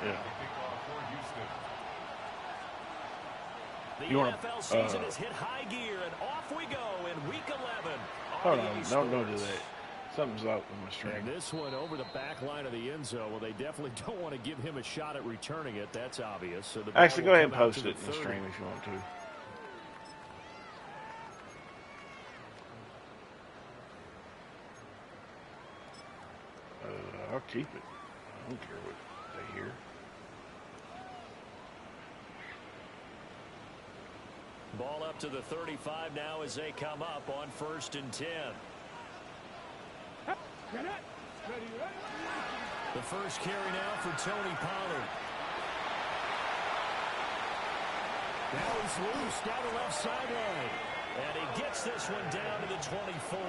Yeah. The NFL season has hit high gear, and off we go in Week 11. Hold on, don't do that. Something's up with my string. And this one over the back line of the end zone. Well, they definitely don't want to give him a shot at returning it. That's obvious. So the actually, go ahead and post it in the stream if you want to. I'll keep it. I don't care what they hear. Ball up to the 35 now as they come up on 1st and 10. The first carry now for Tony Pollard. Now he's loose down the left sideline. And he gets this one down to the 24.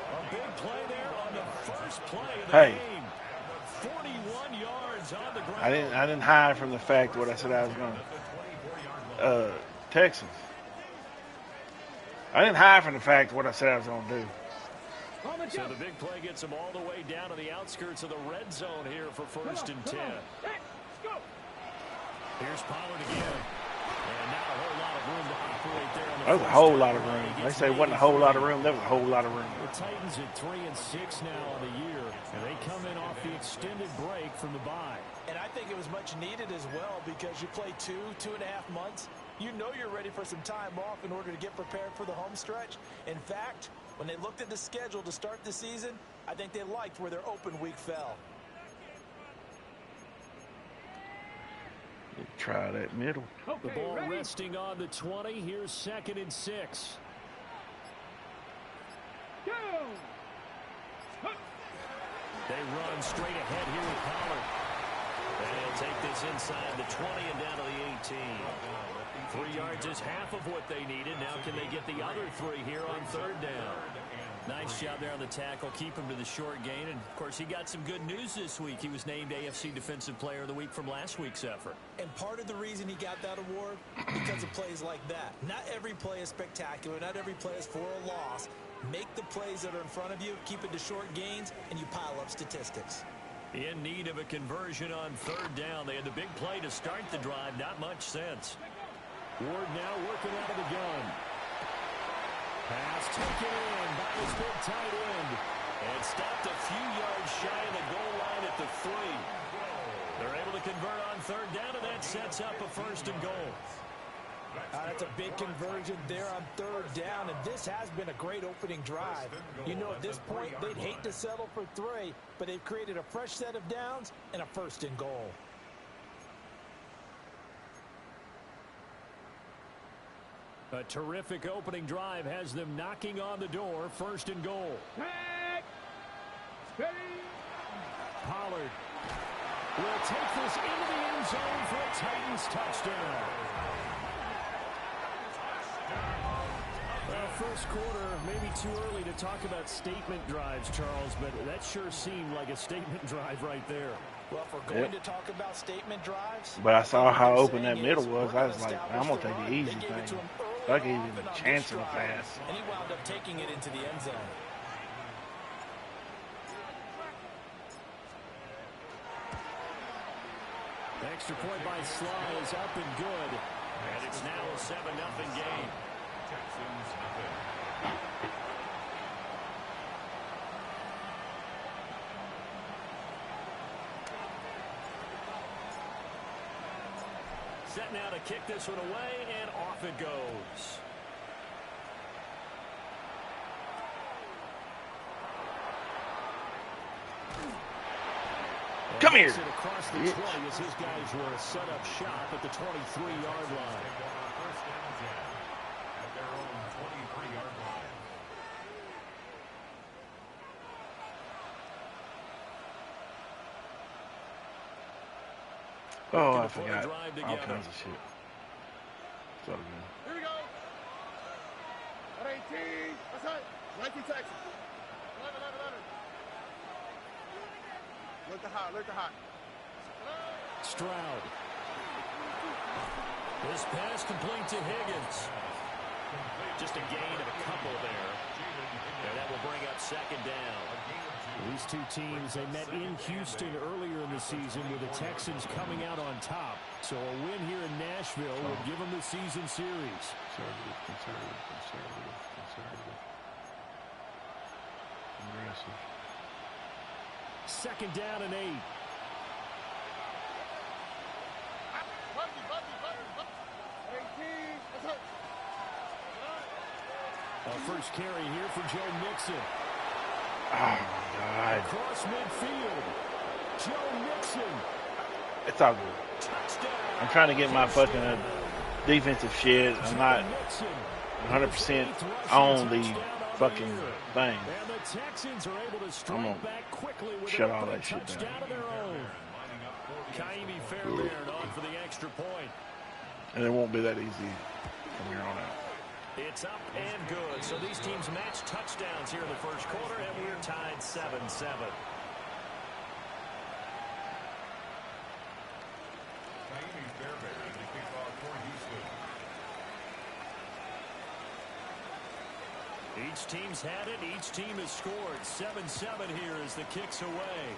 A big play there on the first play of the game. 41 yards on the ground. I didn't hide from the fact what I said I was going to. Texans. I didn't hide from the fact what I said I was going to do. So the big play gets him all the way down to the outskirts of the red zone here for 1st and 10. Here's Pollard again. And not a whole lot of room to operate there. On the that was a whole lot of room. They say wasn't a whole lot of room. There was a whole lot of room. The Titans at 3-6 now on the year. And they come in off the extended break from the bye. And I think it was much needed as well because you play 2.5 months. You know you're ready for some time off in order to get prepared for the home stretch. In fact, when they looked at the schedule to start the season, I think they liked where their open week fell. Try that middle. The ball resting on the 20. Here's 2nd and 6. They run straight ahead here with Pollard. And he'll take this inside the 20 and down to the 18. 3 yards is half of what they needed. Now can they get the other 3 here on 3rd down? Nice job there on the tackle. Keep him to the short gain. And, of course, he got some good news this week. He was named AFC Defensive Player of the Week from last week's effort. And part of the reason he got that award, because of plays like that. Not every play is spectacular. Not every play is for a loss. Make the plays that are in front of you, keep it to short gains, and you pile up statistics. In need of a conversion on 3rd down. They had the big play to start the drive. Not much sense. Ward now working out of the gun. Pass taken in by his big tight end. And stopped a few yards shy of the goal line at the 3. They're able to convert on 3rd down, and that sets up a 1st and goal. That's a big conversion there on 3rd down, and this has been a great opening drive. You know, at this point, they'd hate to settle for 3, but they've created a fresh set of downs and a 1st and goal. A terrific opening drive has them knocking on the door. 1st and goal. Pollard will take this into the end zone for a Titans touchdown. Well, first quarter, maybe too early to talk about statement drives, Charles, but that sure seemed like a statement drive right there. Well, if we're going to talk about statement drives. But I saw how open that middle was. I was like, I'm going to take the easy thing. I gave him a chance of a pass. And he wound up taking it into the end zone. Extra point by Sly is up and good. And it's now a 7-0 game. Set now to kick this one away, and off it goes. Come here. Across the 20 as his guys were set up shop at the 23-yard line. Oh, I forgot. All kinds of shit. So good. Here we go. At 18. That's it. 19 Texas. 11. Look to hot. Stroud. This pass complete to Higgins. Just a gain of a couple there. And that will bring up 2nd down. These two teams, they met in Houston earlier in the season with the Texans coming out on top. So a win here in Nashville will give them the season series. Conservative. Aggressive. Second down and 8. A first carry here for Joe Mixon. Oh, my God. Across midfield. Joe Mixon. It's all good. Touchdown. I'm trying to get my fucking defensive shit. I'm not 100% on the fucking thing. And the Texans are able to strike back quickly with shut a all that shit touchdown down. of their own. Kaimi Fairbairn on for the extra point. And it won't be that easy from here on out. It's up and good. So these teams match touchdowns here in the first quarter, and we're tied 7-7. Each team's had it. Each team has scored. 7-7 here as the kick's away.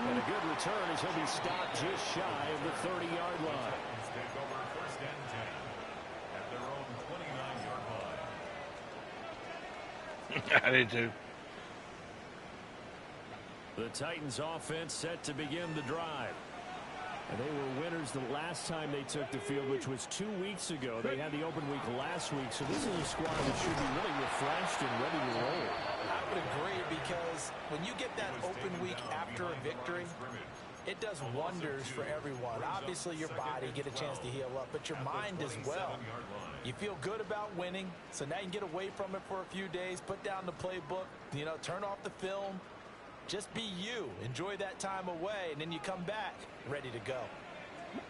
And a good return as he'll be stopped just shy of the 30-yard line. Take over first and 10 at their own 29-yard line. I did too. The Titans offense set to begin the drive. And they were winners the last time they took the field, which was 2 weeks ago. They had the open week last week, so this is a squad that should be really refreshed and ready to roll. I would agree, because when you get that open week after a victory, it does wonders for everyone. Obviously, your body get a chance to heal up, but your mind as well. You feel good about winning, so now you can get away from it for a few days, put down the playbook, turn off the film. Just be you. Enjoy that time away, and then you come back ready to go.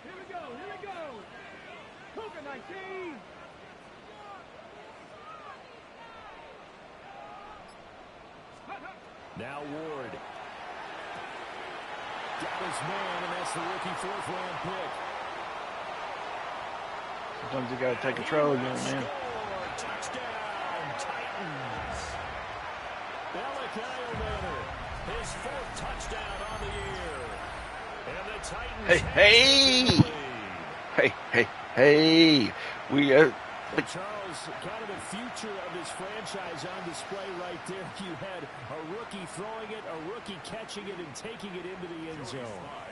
Here we go. Coca 19. Now Ward. Got his man, and that's the rookie fourth-round pick. Sometimes you got to take control, young man. Touchdown, Titans. Malachi Manor, his fourth touchdown on the year. And the Titans Hey. We Charles, kind of the future of this franchise on display right there. You had a rookie throwing it, a rookie catching it, and taking it into the end zone.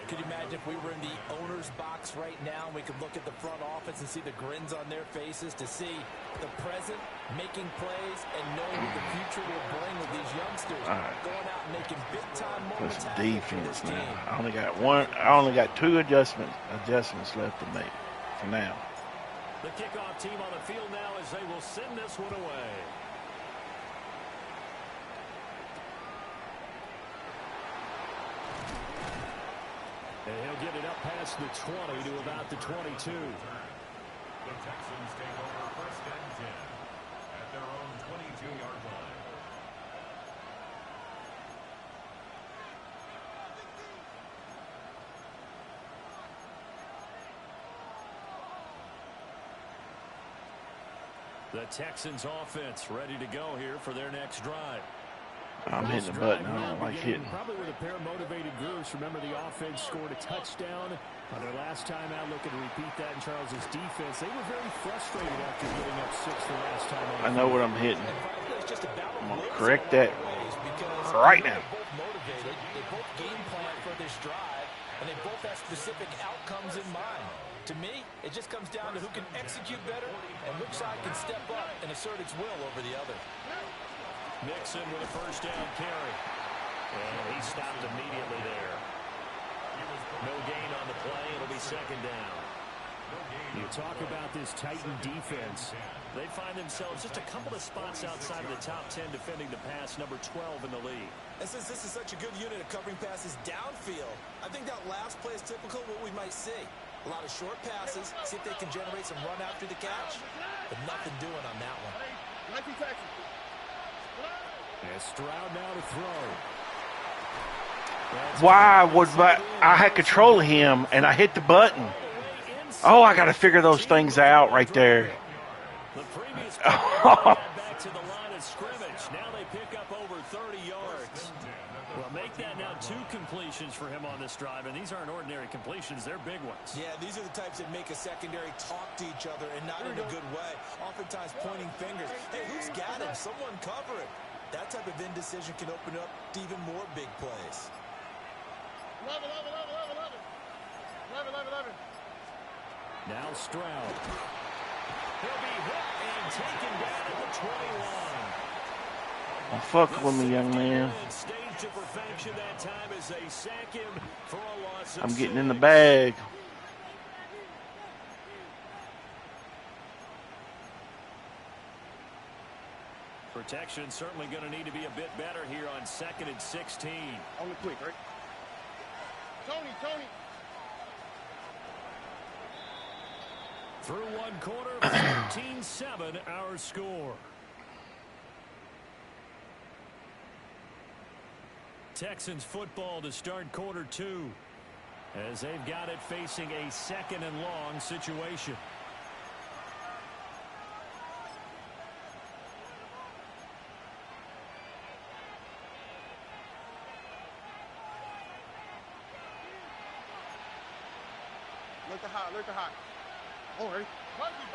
Could you imagine if we were in the owner's box right now and we could look at the front office and see the grins on their faces, to see the present making plays and knowing what the future will bring with these youngsters going out and making big-time moments happen for this defense team. now. I only got two adjustments left to make for now. The kickoff team on the field now as they will send this one away. And he'll get it up past the 20 to about the 22. The Texans take over first and 10 at their own 22-yard line. The Texans offense ready to go here for their next drive. I'm hitting the button. I don't like hitting. Probably with a pair of motivated groups. Remember, the offense scored a touchdown on their last time out. Looking to repeat that in Charles's defense. They were very frustrated after giving up 6 the last time out. I know what I'm hitting. I'm going to correct that right now. They're both motivated. They both game plan for this drive, and they both have specific outcomes in mind. To me, it just comes down to who can execute better and which side can step up and assert its will over the other. Mixon with a first down carry. And he stopped immediately there. No gain on the play. It'll be second down. You talk about this Titan defense. They find themselves just a couple of spots outside of the top 10 defending the pass, number 12 in the league. And since this is such a good unit of covering passes downfield, I think that last play is typical of what we might see. A lot of short passes, see if they can generate some run after the catch, but nothing doing on that one. And Stroud now to throw. Why would I had control of him and I hit the button? Oh, I got to figure those things out right there. The previous play, they got back to the line of scrimmage. Now they pick up over 30 yards. Well, make that now 2 completions for him on this drive, and these aren't ordinary completions. They're big ones. Yeah, these are the types that make a secondary talk to each other, and not in a good way. Oftentimes pointing fingers. Hey, who's got him? Someone cover him. That type of indecision can open up to even more big plays. 11. Now Stroud. He'll be hit and taken down at the 21. Don't fuck with me, young man. Stage to perfection that time as they sack him for a loss of I'm getting in the 6. bag. Protection certainly going to need to be a bit better here on 2nd and 16. On the quick, right? Tony. Through one quarter, 14-7 our score. Texans football to start quarter 2 as they've got it facing a 2nd and long situation. Look at high. All right. Buggy.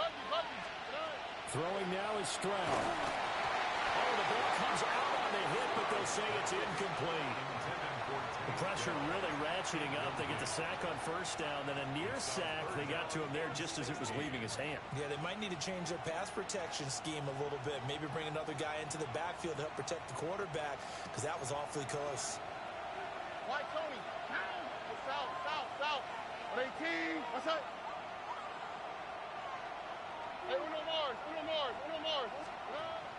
Throwing now is Stroud. Oh, the ball comes out on the hit, but they'll say it's incomplete. The pressure really ratcheting up. They get the sack on 1st down, then a near sack. They got to him there just as it was leaving his hand. Yeah, they might need to change their pass protection scheme a little bit. Maybe bring another guy into the backfield to help protect the quarterback, because that was awfully close. White Tony. South. 18. What's up? Hey, Uno Mars.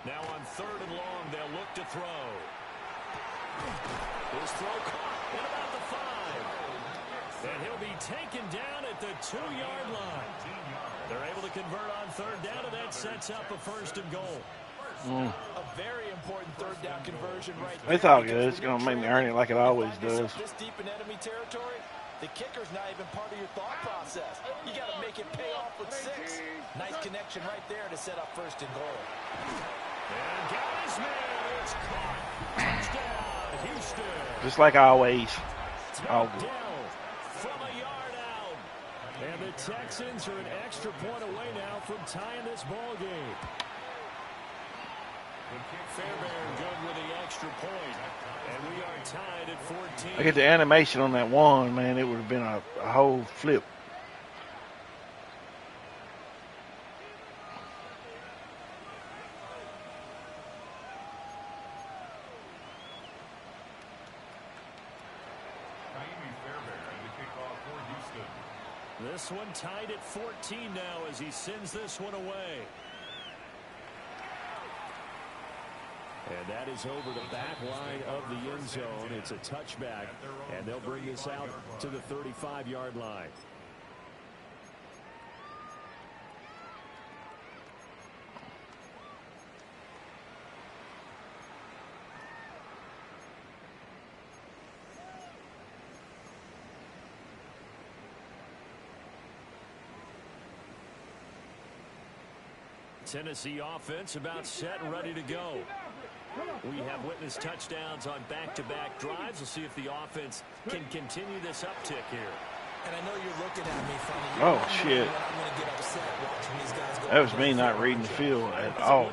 Now on 3rd and long, they'll look to throw. His throw caught at about the 5. And he'll be taken down at the 2-yard line. They're able to convert on 3rd down, and that sets up a 1st and goal. A very important 3rd down conversion right there. It's all good. It's going to make me earn it like it always does. This deep in enemy territory, the kicker's not even part of your thought process. You got to make it pay off with 6. Nice connection right there to set up 1st and goal. And guys, man, it's caught. Touchdown, Houston. Just like always. All good. Down from a yard out. And the Texans are an extra point away now from tying this ball game. Fairbairn good with the extra point. And we are tied at 14. I get the animation on that one, man. It would have been a whole flip. This one tied at 14 now as he sends this one away. And that is over the back line of the end zone. It's a touchback, and they'll bring this out to the 35-yard line. Tennessee offense about set and ready to go. We have witnessed touchdowns on back-to-back drives. We'll see if the offense can continue this uptick here. And I know you're looking at me funny. Oh, shit. I'm going to get upset watching these guys go. That was me not reading the field at all.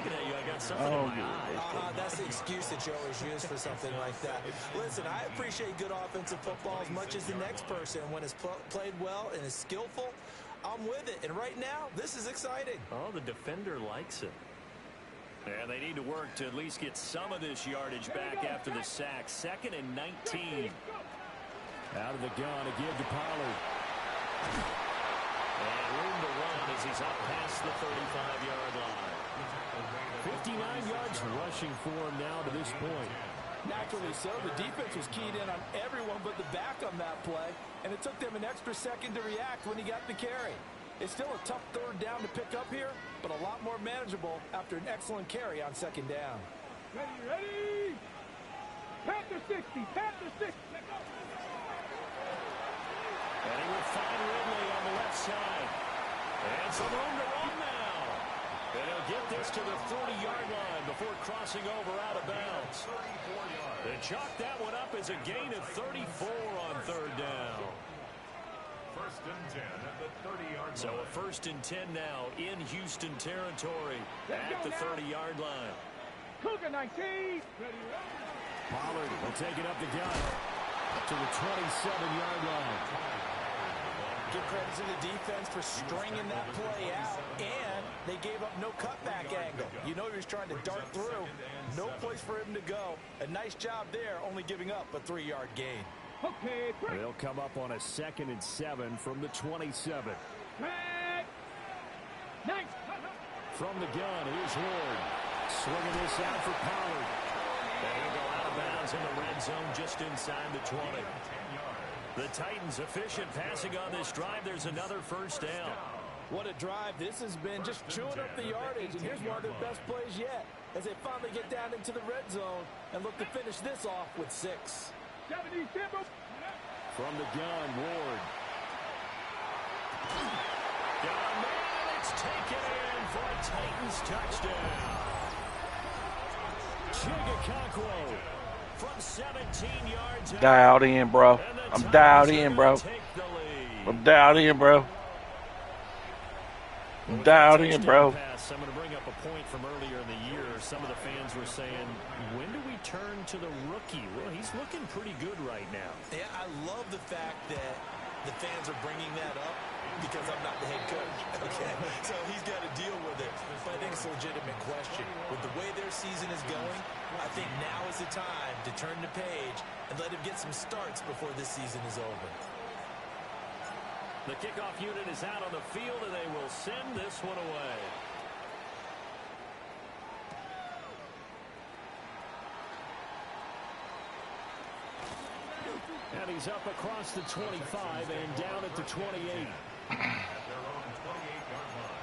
That's the excuse that you always use for something like that. Listen, I appreciate good offensive football as much as the next person. When it's played well and is skillful, I'm with it. And right now, this is exciting. Oh, the defender likes it. And they need to work to at least get some of this yardage back after the sack. 2nd and 19. Out of the gun again to Pollard. And room to run as he's up past the 35-yard line. 59 yards rushing for him now to this point. Naturally so. The defense was keyed in on everyone but the back on that play, and it took them an extra second to react when he got the carry. It's still a tough 3rd down to pick up here, but a lot more manageable after an excellent carry on 2nd down. Ready! Panther 60! Panther 60! And he will find Ridley on the left side. And some room to run now. And he'll they'll get this to the 40-yard line before crossing over out of bounds. They chalk that one up as a gain of 34 on third down. First and 10 at the 30-yard line. So a first and 10 now in Houston territory at the 30-yard line. Cougar 19. Pollard will take it up the gut to the 27-yard line. Give credit to the defense for stringing that play out, and they gave up no cutback angle. You know he was trying to dart through. No place for him to go. A nice job there, only giving up a 3-yard gain. Okay, They'll come up on a 2nd and 7 from the 27. Nice. From the gun, here's Ward. Swinging this out for Pollard. And he'll go out of bounds in the red zone just inside the 20. The Titans efficient passing on this drive. There's another first down. What a drive this has been, just chewing up the yardage. And here's one of their best plays yet as they finally get down into the red zone and look to finish this off with 6. From the gun, Ward. Got a man, it's taken in for a Titans touchdown. Chigakakwo from 17 yards out. Dialed in, bro. I'm dialed in, bro. I'm dialed in, bro. I'm dialed in, bro. I'm going to bring up a point from earlier in the year. Some of the fans were saying, when do we turn to the rookie? Well, he's looking pretty good right now. Yeah, I love the fact that the fans are bringing that up because I'm not the head coach. Okay, so he's got to deal with it. But I think it's a legitimate question. With the way their season is going, I think now is the time to turn the page and let him get some starts before this season is over. The kickoff unit is out on the field, and they will send this one away. And he's up across the 25 and down at the 28. At their own 28-yard line.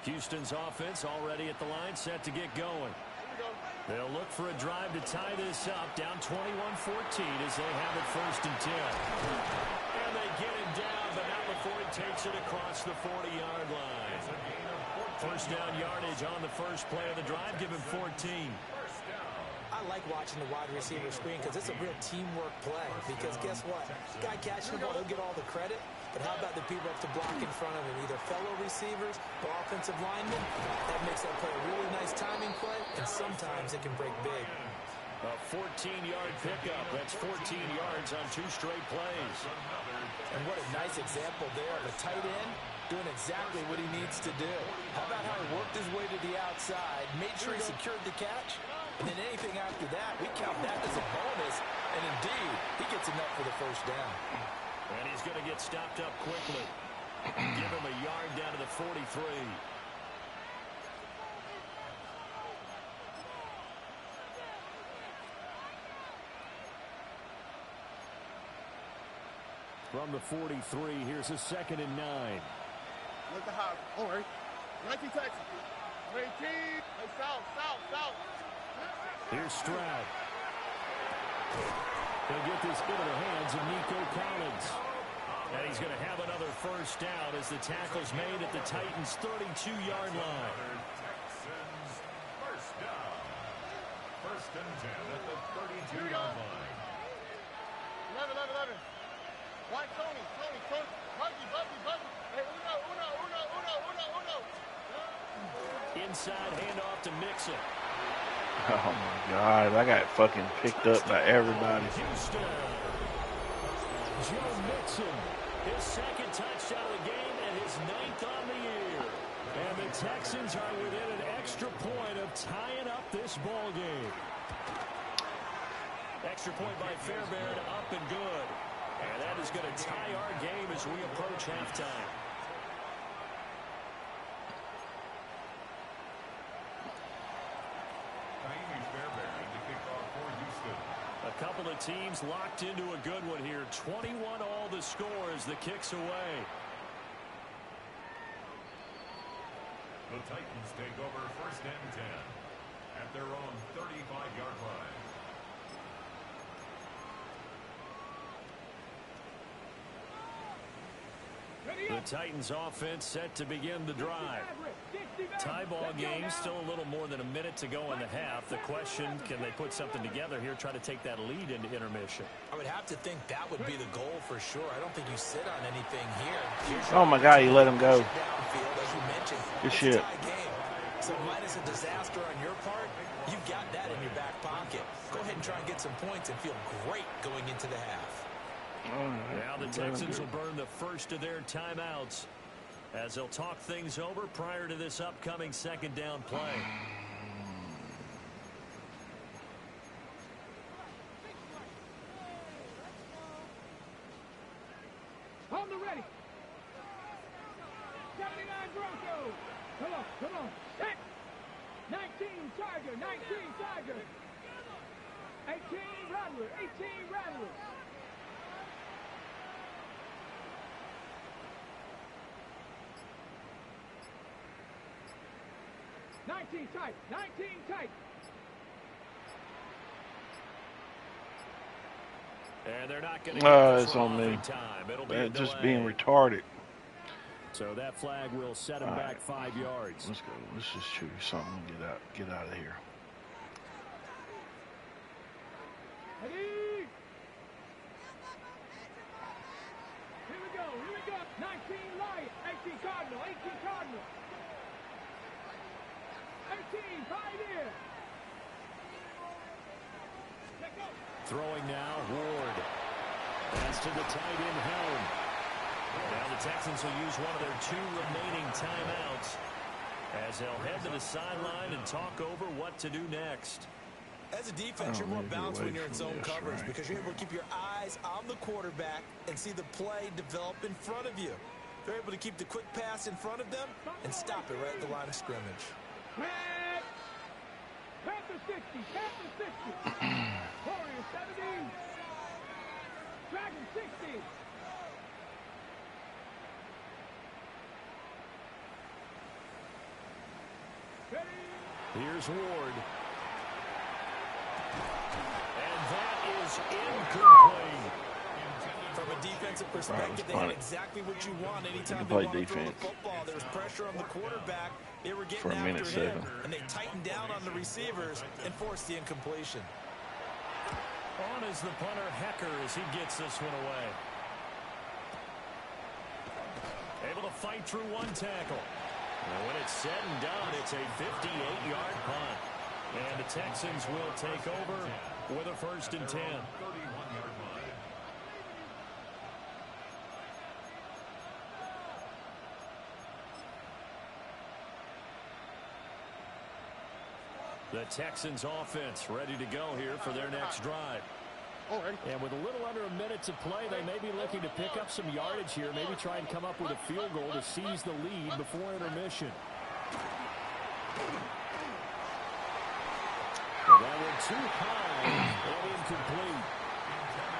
Houston's offense already at the line, set to get going. They'll look for a drive to tie this up, down 21-14 as they have it first and 10. And they get him down, but not before he takes it across the 40-yard line. First down yardage on the first play of the drive, give him 14. I like watching the wide receiver screen because it's a real teamwork play. Because guess what? Guy catching the ball, he'll get all the credit. But how about the people up to block in front of him, either fellow receivers or offensive linemen? That makes that play a really nice timing play, and sometimes it can break big. A 14-yard pickup. That's 14 yards on 2 straight plays. And what a nice example there of a tight end doing exactly what he needs to do. How about how he worked his way to the outside, made sure he secured the catch, and then anything after that, we count that as a bonus. And indeed, he gets enough for the first down. And he's going to get stopped up quickly. Give him a yard down to the 43. From the 43, here's a 2nd and 9. Look the house. All right. 19 Texas. 18. Hey, south. Here's Stroud. They'll get this into the hands of Nico Collins. And he's going to have another first down as the tackle's made at the Titans' 32-yard line. Texans first down. First and 10 at the 32-yard line. 11. Watch Tony. Buggy. Hey, uno. Inside handoff to Mixon. Oh my God, I got fucking picked up by everybody. Houston. Joe Mixon, his 2nd touchdown of the game and his 9th on the year. And the Texans are within an extra point of tying up this ball game. Extra point by Fairbairn, up and good. And that is going to tie our game as we approach halftime. A couple of teams locked into a good one here. 21 all the score as the kick's away. The Titans take over first and 10 at their own 35-yard line. The Titans offense set to begin the drive. Tie ball game, still a little more than a minute to go in the half. The question, can they put something together here, try to take that lead into intermission? I would have to think that would be the goal for sure. I don't think you sit on anything here. Oh my God, you let him go. Good shit. So minus a disaster on your part, you've got that in your back pocket. Go ahead and try and get some points and feel great going into the half. Now the Texans will burn the first of their timeouts as they'll talk things over prior to this upcoming second down play. On the ready. 79 Broncos. Come on. Set. 19 Charger. 19 Charger. 18 Rattler. 18 Rattler. Tight. 19 tight. And they're not going to get this it's on me. time. It'll be Just being retarded. So that flag will set him back 5 yards. Let's go. Let's just choose something and get out of here. Ready? Here we go. 19 Lion. 18 Cardinal. 18 Cardinal. 18, Pioneer. Throwing now, Ward. Pass to the tight end, Helm. Now the Texans will use one of their 2 remaining timeouts as they'll head to the sideline and talk over what to do next. As a defense, you're more balanced when you're in zone coverage because you're able to keep your eyes on the quarterback and see the play develop in front of you. They're able to keep the quick pass in front of them and stop it right at the line of scrimmage. Panther 60, Panther 60. Warrior 70. Dragon 60. Ready? Here's Ward. And that is incomplete. From a defensive perspective, they had exactly what you want anytime they want to throw the football. There was pressure on the quarterback. They were getting after him, and they tightened down on the receivers and forced the incompletion. On is the punter, Hecker, as he gets this one away. Able to fight through one tackle. And when it's said and done, it's a 58-yard punt. And the Texans will take over with a 1st and 10. The Texans offense ready to go here for their next drive. And with a little under a minute to play, they may be looking to pick up some yardage here, maybe try and come up with a field goal to seize the lead before intermission. Well, that went too high and incomplete.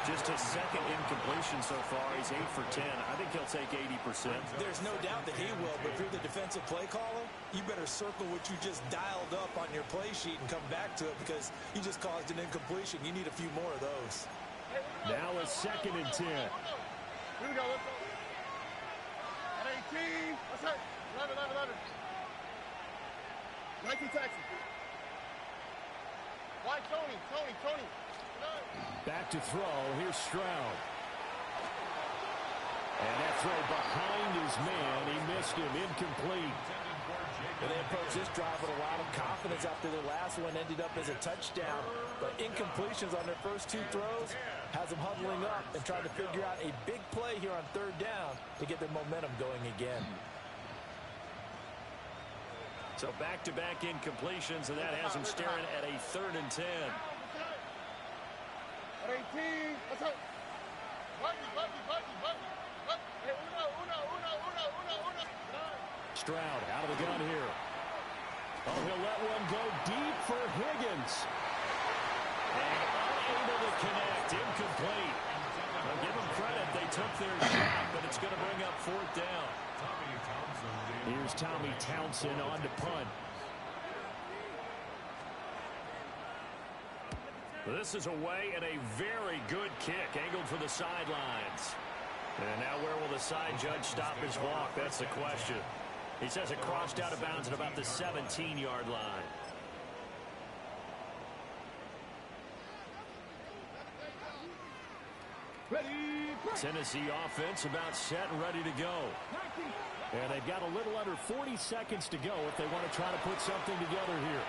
Just a second incompletion so far. He's 8 for 10. I think he'll take 80%. There's no doubt that he will, but if you're the defensive play caller, you better circle what you just dialed up on your play sheet and come back to it because you just caused an incompletion. You need a few more of those. Now a 2nd and 10. Here we go. Let's go. At 18. Let's hit. 11. 19 Texans. White, Tony. Back to throw. Here's Stroud. And that throw behind his man. He missed him. Incomplete. And they approach this drive with a lot of confidence after their last one ended up as a touchdown. But incompletions on their first 2 throws has them huddling up and trying to figure out a big play here on 3rd down to get their momentum going again. So back-to-back incompletions, and that has them staring at a 3rd and 10. At 18. Let's go. Buggy. Hey, uno. Stroud out of the gun here. Oh, he'll let one go deep for Higgins. And unable to connect. Incomplete. Well, give them credit. They took their shot, but it's going to bring up 4th down. Here's Tommy Townsend on to punt. This is away and a very good kick angled for the sidelines. And now where will the side judge stop his walk? That's the question. He says it crossed out of bounds at about the 17-yard line. Tennessee offense about set and ready to go. And they've got a little under 40 seconds to go if they want to try to put something together here.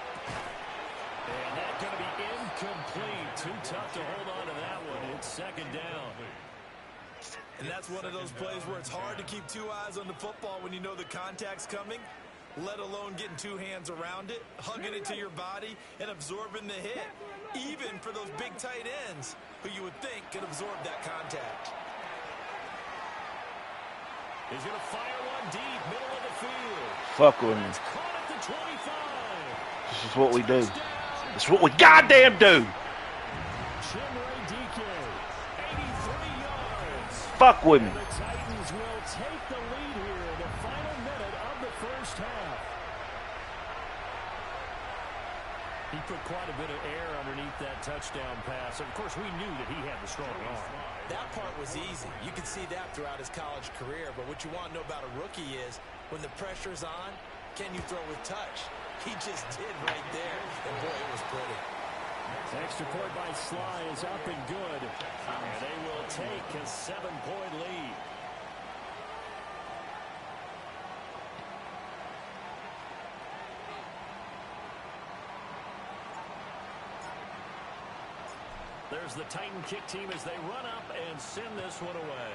And that's going to be incomplete. Too tough to hold on to that one. It's second down. And that's one of those plays where it's hard to keep two eyes on the football when you know the contact's coming, let alone getting two hands around it, hugging it to your body, and absorbing the hit, even for those big tight ends who you would think could absorb that contact. He's going to fire one deep, middle of the field. Fuck with me. It's caught at the 25. This is what we do. This is what we goddamn do. Fuck with me. The Titans will take the lead here in the final minute of the first half. He put quite a bit of air underneath that touchdown pass. Of course, we knew that he had the strong arm. That part was easy. You could see that throughout his college career. But what you want to know about a rookie is when the pressure's on, can you throw with touch? He just did right there. And boy, it was pretty. Extra point by Sly is up and good. And they will take a 7-point lead. There's the Titan kick team as they run up and send this one away.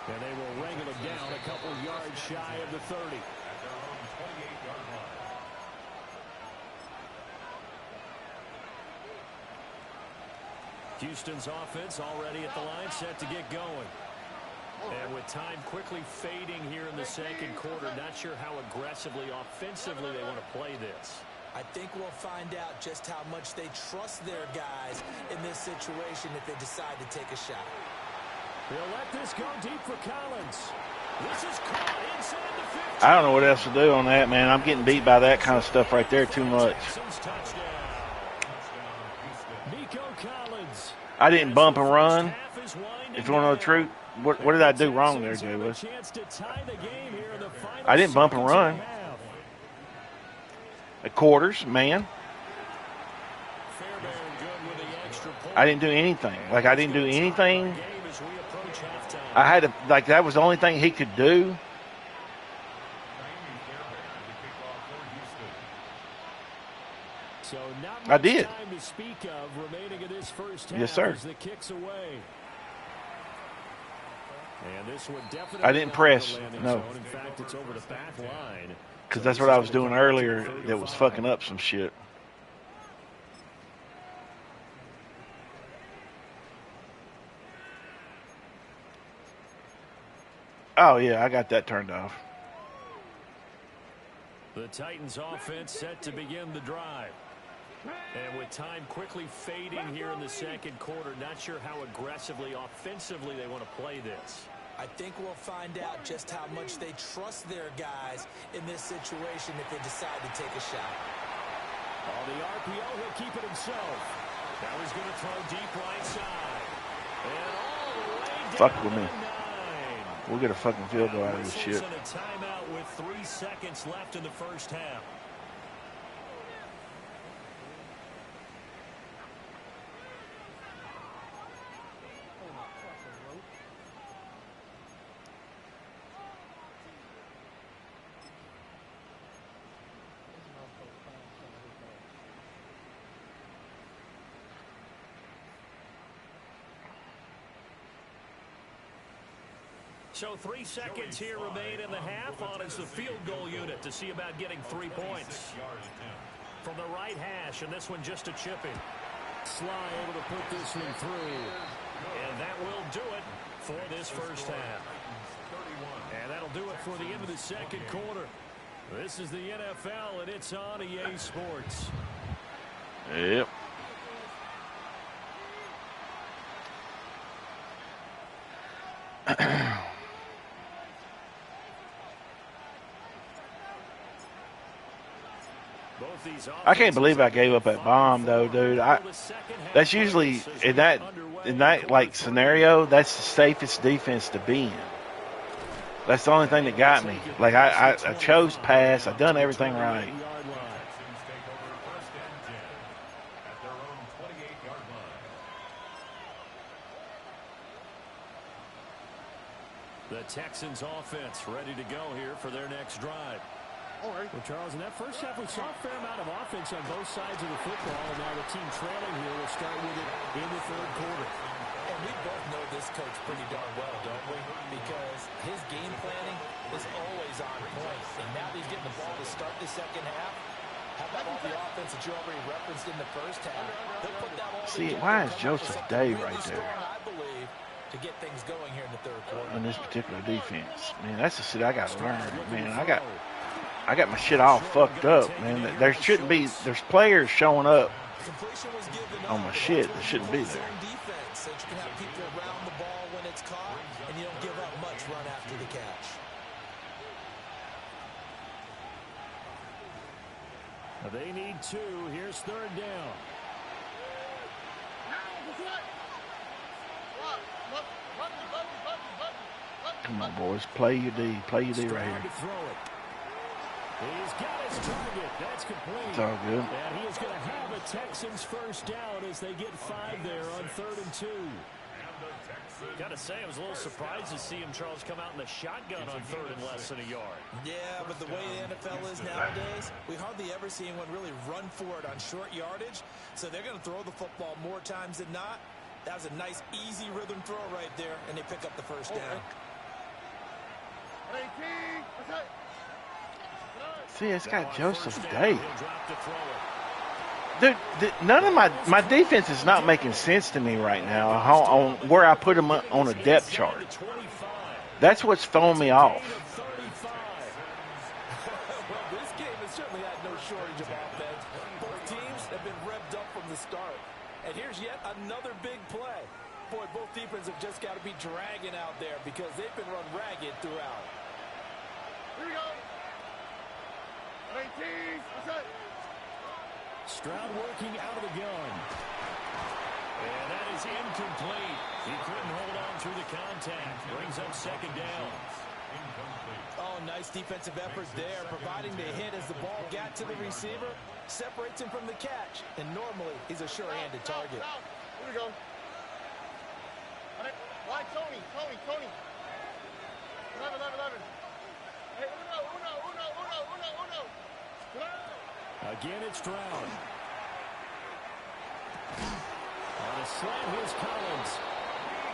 And they will wrangle it down a couple yards shy of the 30. At their own 28-yard line. Houston's offense already at the line, set to get going. And with time quickly fading here in the second quarter, not sure how aggressively, offensively they want to play this. I think we'll find out just how much they trust their guys in this situation if they decide to take a shot. He'll let this go deep for Collins. This is caught inside the 50. I don't know what else to do on that, man. I'm getting beat by that kind of stuff right there too much. Nico Collins. I didn't bump and run. If you want to know the truth, what did I do wrong there, Jay Lewis? I didn't bump and run. At quarters, man. I didn't do anything. Like, I didn't do anything. I had to, like, that was the only thing he could do. So not I did. time to speak of remaining in this first half. Yes, sir. As the kicks away. And this one definitely I didn't press. No. Zone. In fact, it's over the back line. Because that's what I was doing earlier that was fucking up some shit. Oh, yeah, I got that turned off. The Titans offense set to begin the drive. And with time quickly fading here in the second quarter, not sure how aggressively, offensively they want to play this. I think we'll find out just how much they trust their guys in this situation if they decide to take a shot. On the RPO, he'll keep it himself. Now he's going to throw deep right side. And all the way down. Fuck with me. 9. We'll get a fucking field goal out of this shit. And a timeout with 3 seconds left in the first half. So 3 seconds here remain in the half. On is the field goal unit to see about getting 3 points. From the right hash, and this one just a chip in. Sly able to put this one through. And that will do it for this first half. And that'll do it for the end of the second quarter. This is the NFL, and it's on EA Sports. Yep. I can't believe I gave up that bomb, though, dude. That's usually in that like scenario. That's the safest defense to be in. That's the only thing that got me. Like I chose pass. I done everything right. The Texans offense ready to go here for their next drive. Well, Charles, in that first half, we saw a fair amount of offense on both sides of the football, and now the team trailing here will start with it in the third quarter. And we both know this coach pretty darn well, don't we? Because his game planning is always on point. And now he's getting the ball to start the second half. How about all the offense that you already referenced in the first half? They'll put that all See, why is Joseph Day right there? I believe, to get things going here in the third quarter. On this particular defense, man, that's the shit I got to learn. Man, I got my shit all fucked up, man. There shouldn't be. There's players showing up on my shit that shouldn't be there. Defense, so you can have people around the ball when it's caught, and you don't give up much run after the catch. They need two. Here's third down. Come on, boys. Play your D. Play your D right here. He's got his target. That's complete. It's all good. And he is going to have a Texans first down as they get 5 there on 3rd and 2. Got to say, I was a little surprised to see him, Charles, come out in the shotgun on 3rd and less than a yard. Yeah, but the way the NFL is nowadays, we hardly ever see anyone really run for it on short yardage. So they're going to throw the football more times than not. That was a nice, easy rhythm throw right there, and they pick up the first down. See, it's got Joseph Day. Dude, none of my defense is not making sense to me right now on where I put them on a depth chart. That's what's throwing me off. Well, this game has certainly had no shortage of offense. Both teams have been revved up from the start. And here's yet another big play. Boy, both defenses have just got to be dragging out there because they've been run ragged throughout. Here we go. 19. What's that? Stroud working out of the gun. And that is incomplete. He couldn't hold on through the contact. Brings up second down. Oh, nice defensive effort there, providing the hit as the ball got to the receiver, separates him from the catch, and normally he's a sure-handed target. Here we go. Why Tony? 11. Hey, uno. Again, it's Stroud. On a slant, here's Collins.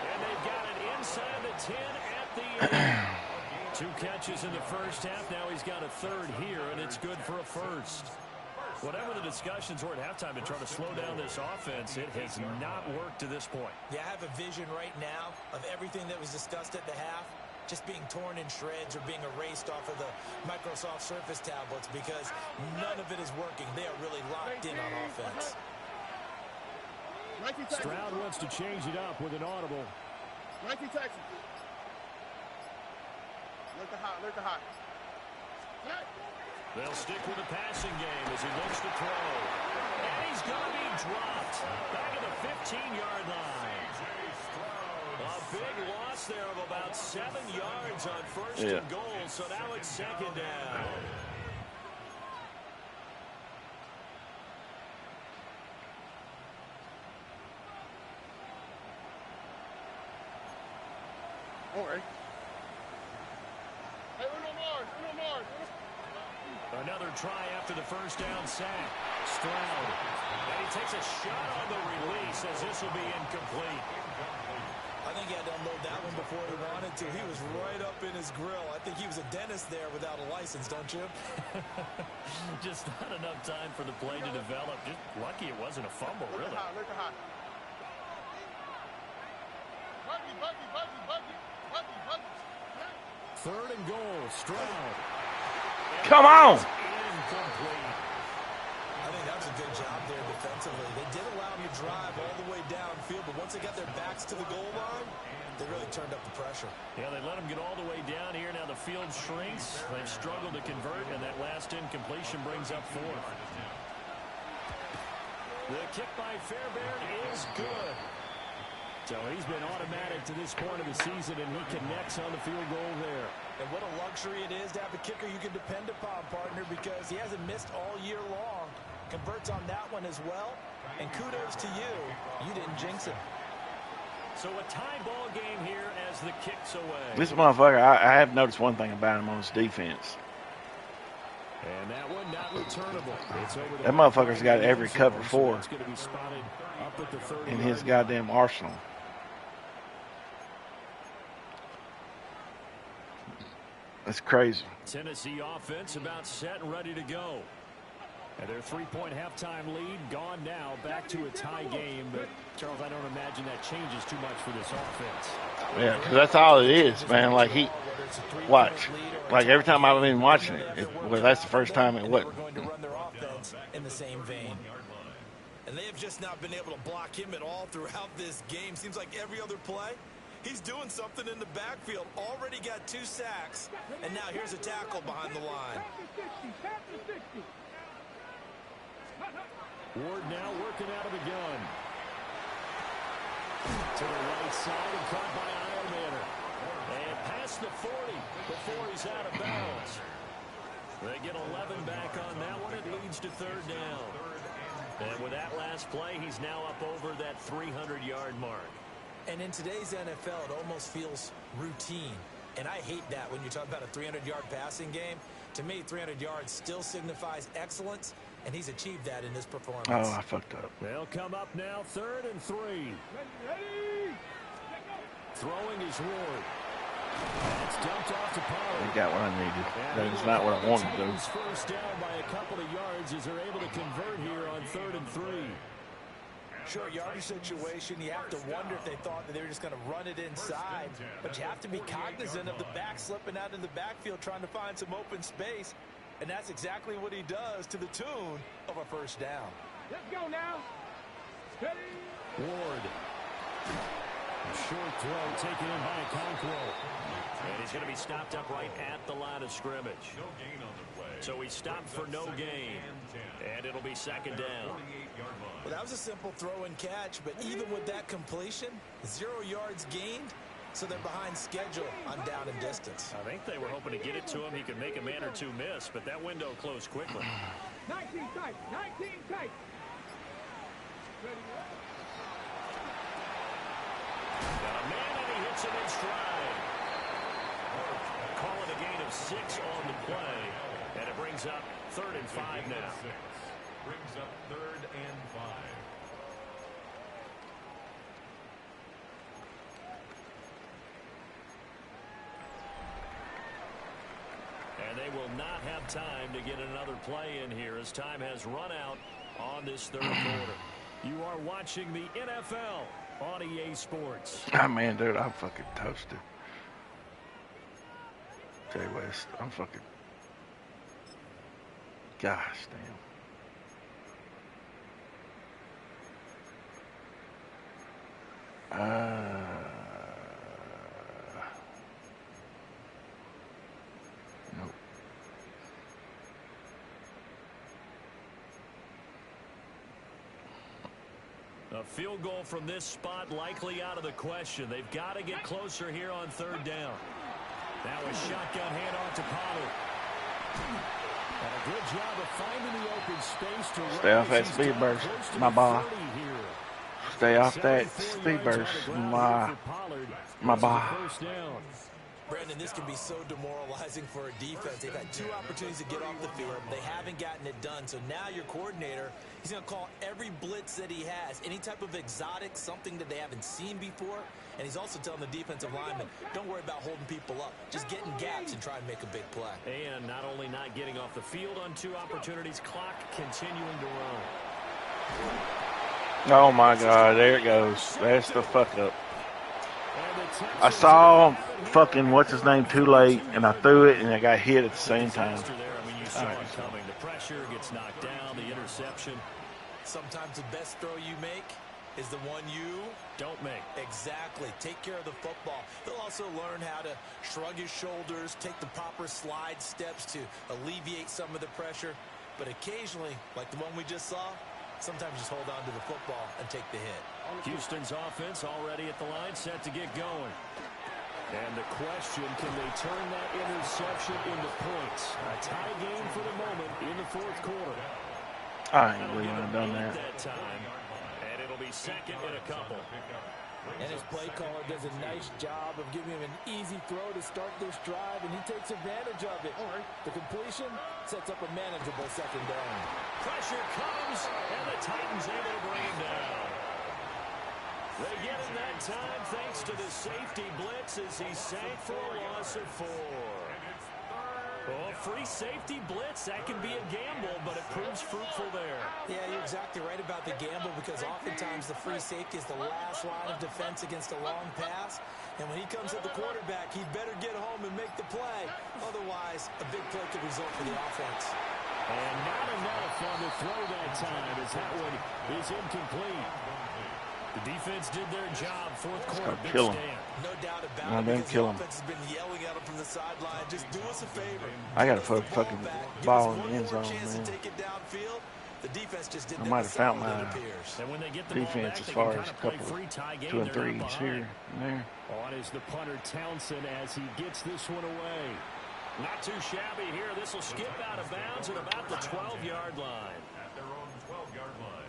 And they've got it inside the 10 at the 8. 2 catches in the first half. Now he's got a third here, and it's good for a first. Whatever the discussions were at halftime to try to slow down this offense, it has not worked to this point. Yeah, I have a vision right now of everything that was discussed at the half just being torn in shreds or being erased off of the Microsoft Surface tablets because none of it is working. They are really locked in on offense. Stroud wants to change it up with an audible. 19 Texans. Look the hot. They'll stick with the passing game as he looks to throw. And he's going to be dropped back at the 15-yard line. A big loss there of about 7 yards on first and goal, so now it's second down. All right. Hey, uno more. Another try after the first down sack. Stroud. And he takes a shot on the release as this will be incomplete. I think he had to unload that one before he wanted to. He was right up in his grill. I think he was a dentist there without a license, don't you? Just not enough time for the play to develop. Just lucky it wasn't a fumble, really. Look hot. Buggy. 3rd and goal, Stroud. Come on! Incomplete. I think that was a good job there defensively. They did allow him to drive all the way downfield, but once once they got their backs to the goal line, they really turned up the pressure. Yeah, they let them get all the way down here. Now the field shrinks. They've struggled to convert, and that last incompletion brings up 4th. The kick by Fairbairn is good. So he's been automatic to this point of the season, and he connects on the field goal there. And what a luxury it is to have a kicker you can depend upon, partner, because he hasn't missed all year long. Converts on that one as well. And kudos to you. You didn't jinx it. So a tie ball game here as the kick's away. This motherfucker, I have noticed one thing about him on his defense. And that one not returnable. It's over the that motherfucker's got every cover 4 it's going to be spotted up at the 30 in his goddamn arsenal. That's crazy. Tennessee offense about set and ready to go. And their 3-point halftime lead gone now, back to a tie game. But, Charles, I don't imagine that changes too much for this offense. Yeah, because that's all it is, man. Like, watch. Like, every time I've been watching well, that's the first time it wasn't. Going to run their offense in the same vein. And they have just not been able to block him at all throughout this game. Seems like every other play, he's doing something in the backfield. Already got 2 sacks, and now here's a tackle behind the line. Ward now working out of the gun. To the right side and caught by Eilmanner. And past the 40 before he's out of bounds. They get 11 back on that one. It leads to 3rd down. And with that last play, he's now up over that 300-yard mark. And in today's NFL, it almost feels routine. And I hate that when you talk about a 300-yard passing game. To me, 300 yards still signifies excellence, and he's achieved that in this performance. Oh, I fucked up. They'll come up now, 3rd and 3. Throwing is Ward. It's dumped off to Pollard. I got what I needed. That is not what I wanted to do. First down by a couple of yards as they're able to convert here on 3rd and 3. Short yardage situation, you have to wonder if they thought that they were just going to run it inside. But you have to be cognizant of the back slipping out in the backfield trying to find some open space. And that's exactly what he does to the tune of a 1st down. Let's go now. Steady. Ward. A short throw taken in by Conquo. And he's going to be stopped up right at the line of scrimmage. No gain on the play. So he stopped for no gain. And it'll be 2nd down. Well, that was a simple throw and catch, but even with that completion, 0 yards gained, so they're behind schedule on down and distance. I think they were hoping to get it to him. He could make a man or 2 miss, but that window closed quickly. 19 tight. 19 tight. Got a man, and he hits him in stride. Call it a gain of 6 on the play, and it brings up 3rd and 5 now. Brings up 3rd and 5. And they will not have time to get another play in here as time has run out on this 3rd quarter. You are watching the NFL on EA Sports. Ah, man, dude, I'm fucking toasted. Jay West, I'm fucking... Gosh, damn. Nope. A field goal from this spot likely out of the question. They've got to get closer here on 3rd down. That was shotgun handoff to Pollard. And a good job of finding the open space to stay off that speed burst, my ball. Stay off that speed burst, my ball. Brandon, this can be so demoralizing for a defense. They've had 2 opportunities to get off the field. They haven't gotten it done. So now your coordinator, he's going to call every blitz that he has, any type of exotic, something that they haven't seen before. And he's also telling the defensive lineman, don't worry about holding people up. Just get in gaps and try and make a big play. And not only not getting off the field on 2 opportunities, clock continuing to run. Oh, my God. There it goes. That's the fuck up. I saw fucking what's-his-name too late, and I threw it, and I got hit at the same time. The pressure gets knocked down, the interception. Sometimes the best throw you make is the one you don't make. Exactly. Take care of the football. He'll also learn how to shrug his shoulders, take the proper slide steps to alleviate some of the pressure. But occasionally, like the one we just saw, sometimes just hold on to the football and take the hit. Houston's offense already at the line, set to get going. And the question, can they turn that interception into points? A tie game for the moment in the fourth quarter. I ain't really want to done that. Time, and it'll be second and a couple. And his play caller does a nice job of giving him an easy throw to start this drive, and he takes advantage of it. The completion sets up a manageable second down. Pressure comes, and the Titans able to bring him down. They get him that time thanks to the safety blitz as he sank for a loss of 4. Oh, free safety blitz, that can be a gamble, but it proves fruitful there. Yeah, you're exactly right about the gamble because oftentimes the free safety is the last line of defense against a long pass. And when he comes at the quarterback, he'd better get home and make the play. Otherwise, a big play could result for the offense. And not enough on the throw that time as that one is incomplete. The defense did their job. Fourth quarter, big kill him. stand. No doubt about it, because the offense has been yelling at him from the sideline. Just do us a favor. I got to put a fucking ball in the end zone, man. Take it downfield. The defense just didn't I might have found my and when they get the defense back, as far as a couple 2 and 3s here and there. On is the punter Townsend as he gets this one away. Not too shabby here. This will skip out of bounds at about the 12-yard line. At their own 12-yard line.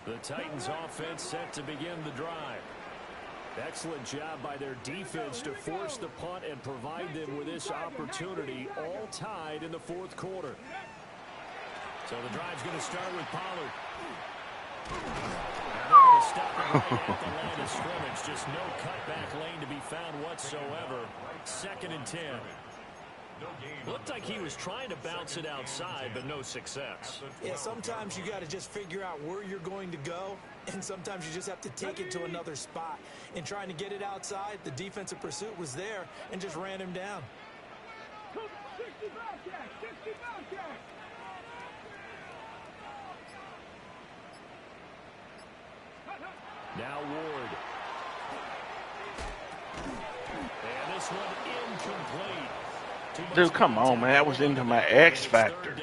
The Titans offense set to begin the drive. Excellent job by their defense to force the punt and provide them with this opportunity, all tied in the fourth quarter. So the drive's going to start with Pollard. And they're going to stop it right at the line of scrimmage. Just no cutback lane to be found whatsoever. 2nd and 10. Looked like he was trying to bounce it outside, but no success. Yeah, sometimes you got to just figure out where you're going to go, and sometimes you just have to take it to another spot. In trying to get it outside, the defensive pursuit was there and just ran him down. Now Ward. And this one incomplete. Dude, come on, man. That was into my X factor.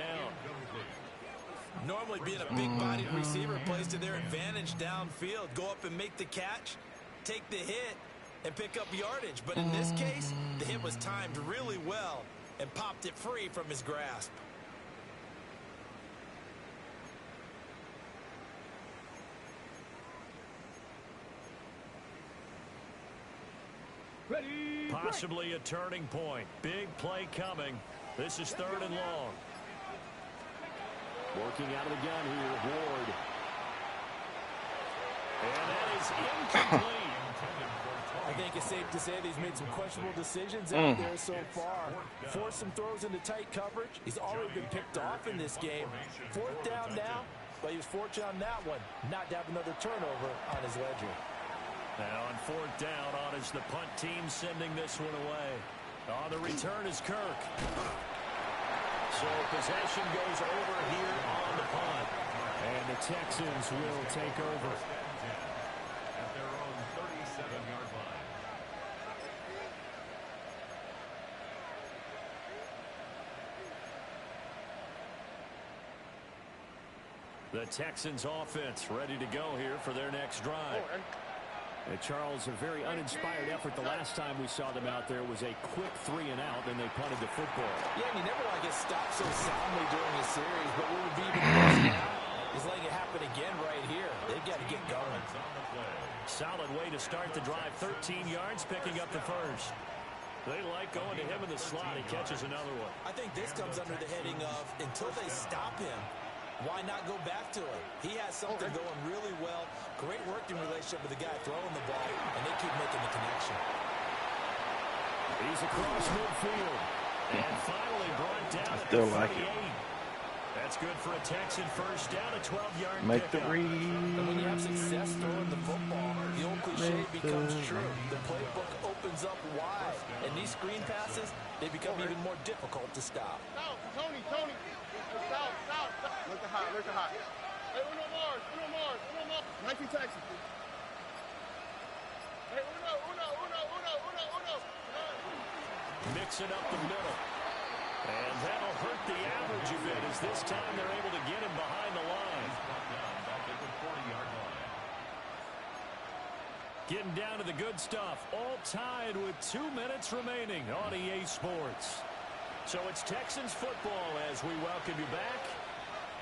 Normally being a big-bodied receiver plays to their advantage downfield. Go up and make the catch, take the hit, and pick up yardage. But in this case, the hit was timed really well and popped it free from his grasp. Possibly a turning point. Big play coming. This is 3rd and long. Working out of the gun here, Ward. And that is incomplete. I think it's safe to say that he's made some questionable decisions out there so far. Forced some throws into tight coverage. He's already been picked off in this game. 4th down now, but he was fortunate on that one not to have another turnover on his ledger. Now on 4th down, on is the punt team sending this one away. On the return is Kirk. So possession goes over here on the punt. And the Texans will take over. At their own 37-yard line. The Texans offense ready to go here for their next drive. And Charles, a very uninspired effort the last time we saw them out there was a quick 3 and out, then they punted the football. Yeah, and you never want to get stopped so soundly during a series, but what would be even worse now is letting it happen again right here. They've got to get going. Solid way to start the drive. 13 yards, picking up the first. They like going to him in the slot. He catches another one. I think this comes under the heading of until they stop him, why not go back to him? He has something going really well. Great working relationship with the guy throwing the ball, and they keep making the connection. He's across midfield. And finally brought down I still like it. That's good for a Texan first down, a 12-yard Make the pickup. read. And when you have success throwing the football, the old cliche becomes true. The playbook opens up wide. And these screen passes, they become even more difficult to stop. South, Tony. South. Look at hot. Hey, Uno Mars. 19 Texas. Hey, Uno. Mixing up the middle. And that'll hurt the average a bit as this time they're able to get him behind the line. Getting down to the good stuff. All tied with 2 minutes remaining on EA Sports. So it's Texans football as we welcome you back.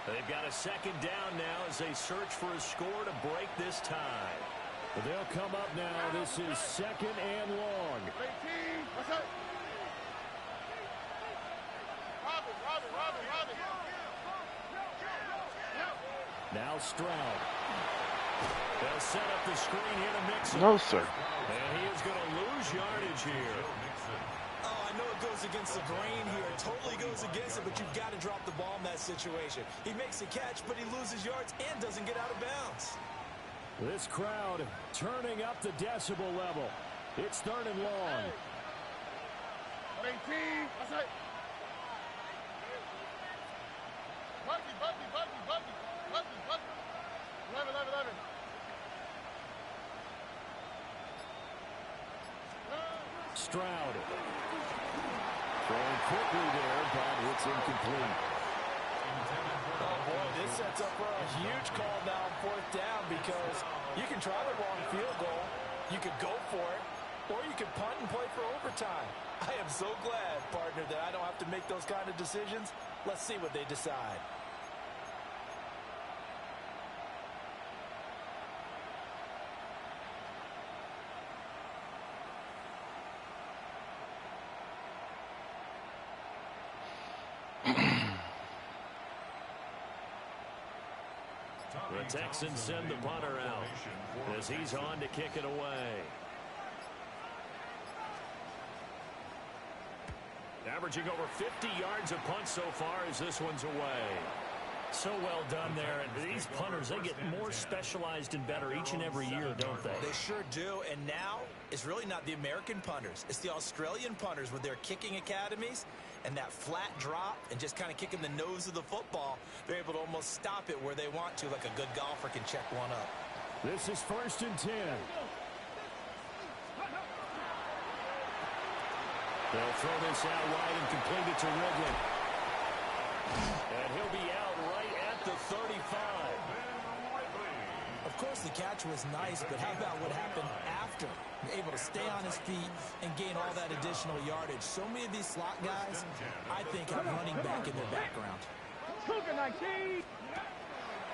They've got a second down now as they search for a score to break this tie. But they'll come up now. This is second and long. 18. What's up? Robin. Now Stroud. They'll set up the screen here to Mixon. No, sir. And he is going to lose yardage here. Oh, I know it goes against the grain here. It totally goes against it, but you've got to drop the ball in that situation. He makes a catch, but he loses yards and doesn't get out of bounds. This crowd turning up the decibel level. It's third and long. 18. What's up? Buggy. 11. Stroud. Throwing quickly there, but it's incomplete. Oh, boy, this sets up for a huge call now on fourth down because you can try the wrong field goal, you could go for it, or you could punt and play for overtime. I am so glad, partner, that I don't have to make those kind of decisions. Let's see what they decide. The Texans send the punter out as he's on to kick it away. Averaging over 50 yards a punt so far as this one's away. So well done there. And these punters, they get more specialized and better each and every year, don't they? They sure do. And now it's really not the American punters. It's the Australian punters with their kicking academies and that flat drop and just kind of kicking the nose of the football. They're able to almost stop it where they want to, like a good golfer can check one up. This is 1st and 10. They'll throw this out wide and complete it to Ridley. And he'll be out right at the 35. Of course, the catch was nice, but how about what happened after? Able to stay on his feet and gain all that additional yardage. So many of these slot guys, I think, have running back in their background.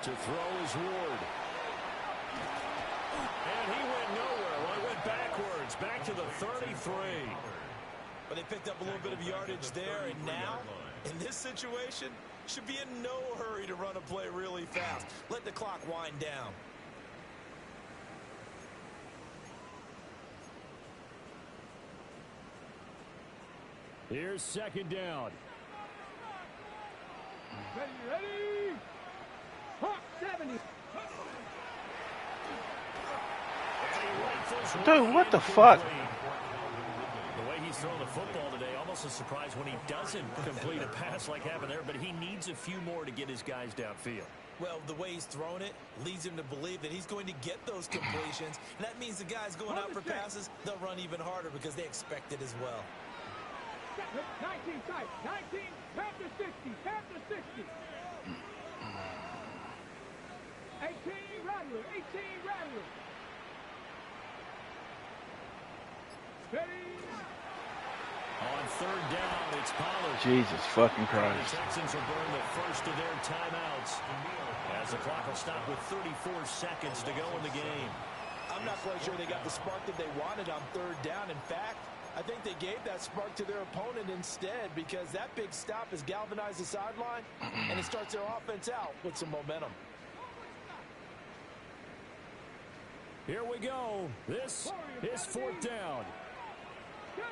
To throw is Ward. And he went nowhere. Well, he went backwards, back to the 33. But they picked up a little bit of yardage there, and now, in this situation, should be in no hurry to run a play really fast. Let the clock wind down. Here's second down. Ready. Hawk 70. Dude, what the fuck? The way he's throwing the football today, almost a surprise when he doesn't complete a pass like happened there, but he needs a few more to get his guys downfield. Well, the way he's thrown it leads him to believe that he's going to get those completions, and that means the guys going out for passes, they'll run even harder because they expect it as well. 19 tight. 19. Tap to 60. Tap to 60. 18 Rattler. 18 Rattler. Ready. On third down, it's Pollard. Jesus fucking The Christ. Texans will burn the first of their timeouts as the clock will stop with 34 seconds to go in the game. I'm not quite sure they got the spark that they wanted on third down. In fact, I think they gave that spark to their opponent instead because that big stop has galvanized the sideline and it starts their offense out with some momentum. Here we go. This is fourth down. Go.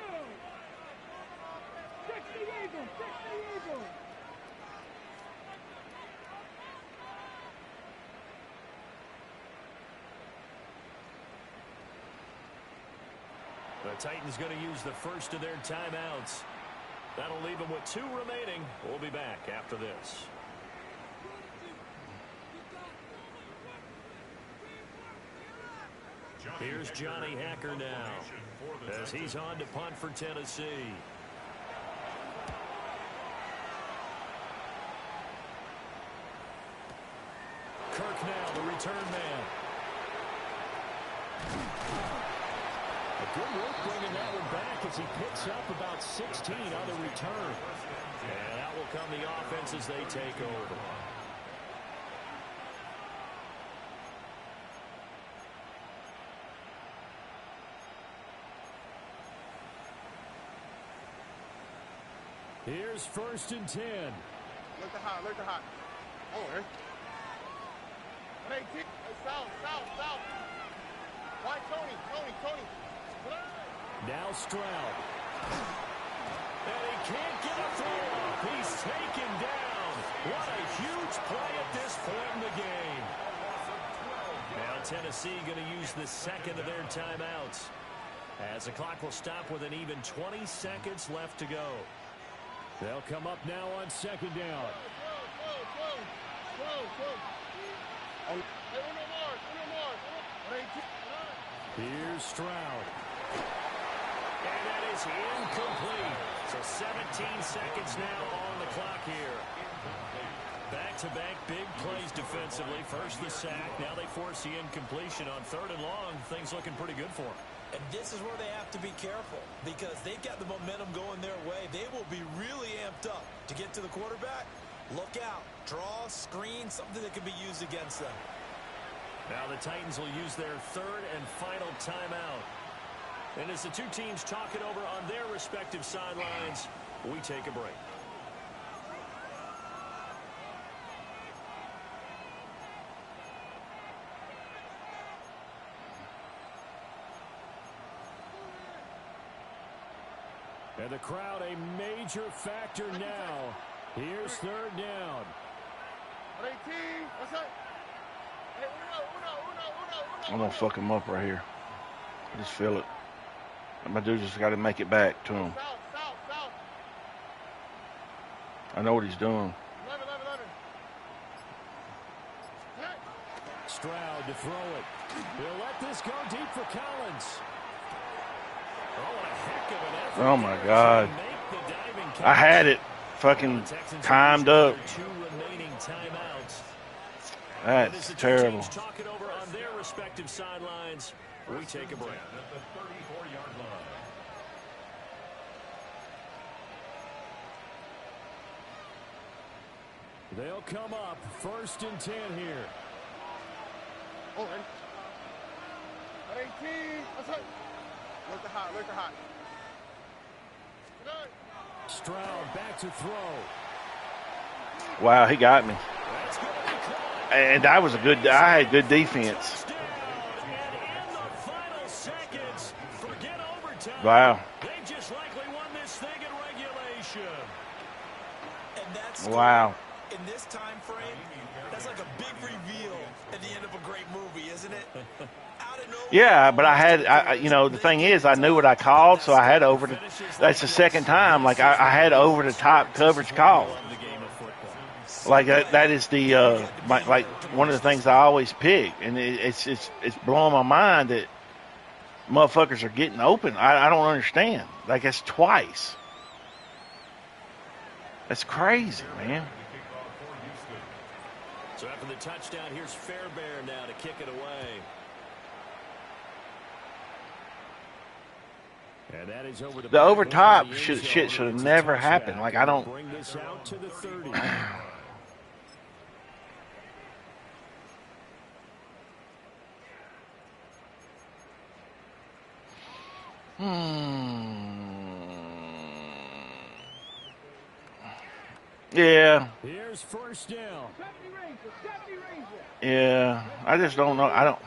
60 Eagles. 60 Eagles. Titans going to use the first of their timeouts. That'll leave them with 2 remaining. We'll be back after this. Here's Johnny Hacker now as he's on to punt for Tennessee. Kirk now, the return man. A good work bringing that one back as he picks up about 16 on the return. And that will come the offense as they take over. Here's 1st and 10. Look the hot, look the hot. Oh, right. Hey, south. Why, Tony? Now Stroud. And he can't get a throw off. He's taken down. What a huge play at this point in the game. Now Tennessee going to use the second of their timeouts, as the clock will stop with an even 20 seconds left to go. They'll come up now on 2nd down. Here's Stroud. And that is incomplete. So 17 seconds now on the clock here. Back-to-back big plays defensively. First the sack. Now they force the incompletion on 3rd and long. Things looking pretty good for them. And this is where they have to be careful, because they've got the momentum going their way. They will be really amped up to get to the quarterback. Look out. Draw, screen, something that can be used against them. Now the Titans will use their 3rd and final timeout. And as the two teams talk it over on their respective sidelines, we take a break. And the crowd a major factor now. Here's 3rd down. I'm going to fuck him up right here. I just feel it. My dude just got to make it back to him. I know what he's doing. Stroud to throw it. He'll let this go deep for Collins. Oh, what a heck of an effort. Oh, my God. I had it fucking timed up. 2 remaining timeouts. That's terrible. Talk it over on their respective sidelines. We take a break. At the 34-yard line. They'll come up 1st and 10 here. All right. 18. Look the hot. Stroud back to throw. Wow, he got me. And I had good defense. Wow. They just likely won this thing in regulation. And that's Wow. in this time frame, that's like a big reveal at the end of a great movie, isn't it? Out of nowhere. Yeah, but the thing is, I knew what I called, so I had that's the second time. Like, I had over the top coverage call. Like, that is like one of the things I always pick. And it's blowing my mind that motherfuckers are getting open. I don't understand. Like, that's twice. That's crazy, man. So after the touchdown, here's Fairbairn now to kick it away. And that is over the overtop shit should have never happened. Like, I don't. Bring this out to the 30. Yeah. Here's 1st down. 70 Ranger. Yeah. I just don't know. I don't.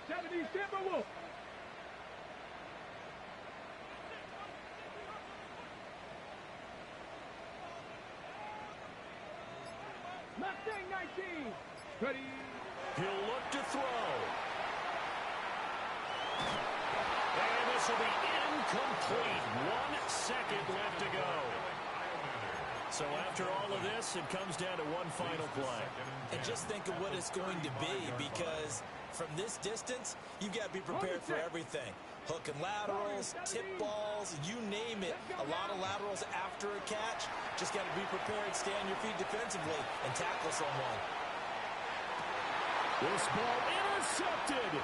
70 Timberwolf. Mustang 19. Ready. He'll look to throw. And the this will be incomplete. 1 second left to go. So after all of this, it comes down to one final play. And just think of what it's going to be, because from this distance, you've got to be prepared for everything. Hook and laterals, tip balls, you name it. A lot of laterals after a catch. Just got to be prepared, stay on your feet defensively, and tackle someone. This ball intercepted.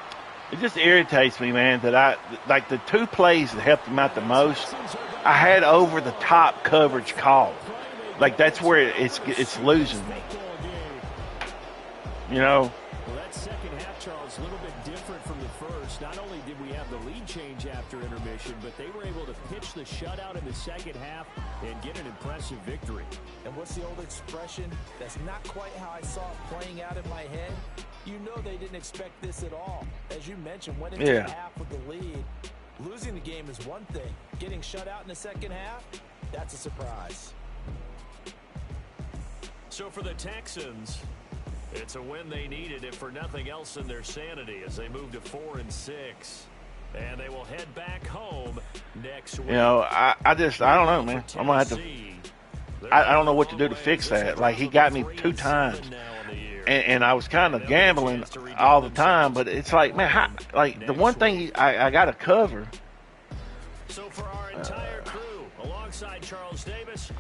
It just irritates me, man, that like the 2 plays that helped him out the most, I had over-the-top coverage called. Like, that's where it's losing me. You know? Well, that second half, Charles, a little bit different from the first. Not only did we have the lead change after intermission, but they were able to pitch the shutout in the second half and get an impressive victory. And what's the old expression? That's not quite how I saw it playing out in my head. You know they didn't expect this at all. As you mentioned, went into the half with the lead. Losing the game is one thing. Getting shut out in the second half, that's a surprise. So for the Texans, it's a win they needed, if for nothing else, in their sanity, as they move to 4-6. And they will head back home next week. You know, I don't know, man. I'm going to have to – I don't know what to do to fix that. Like, he got me 2 times. And I was kind of gambling all the time, but it's like, man, the one thing I got to cover. So for our entire crew, alongside Charles Davis,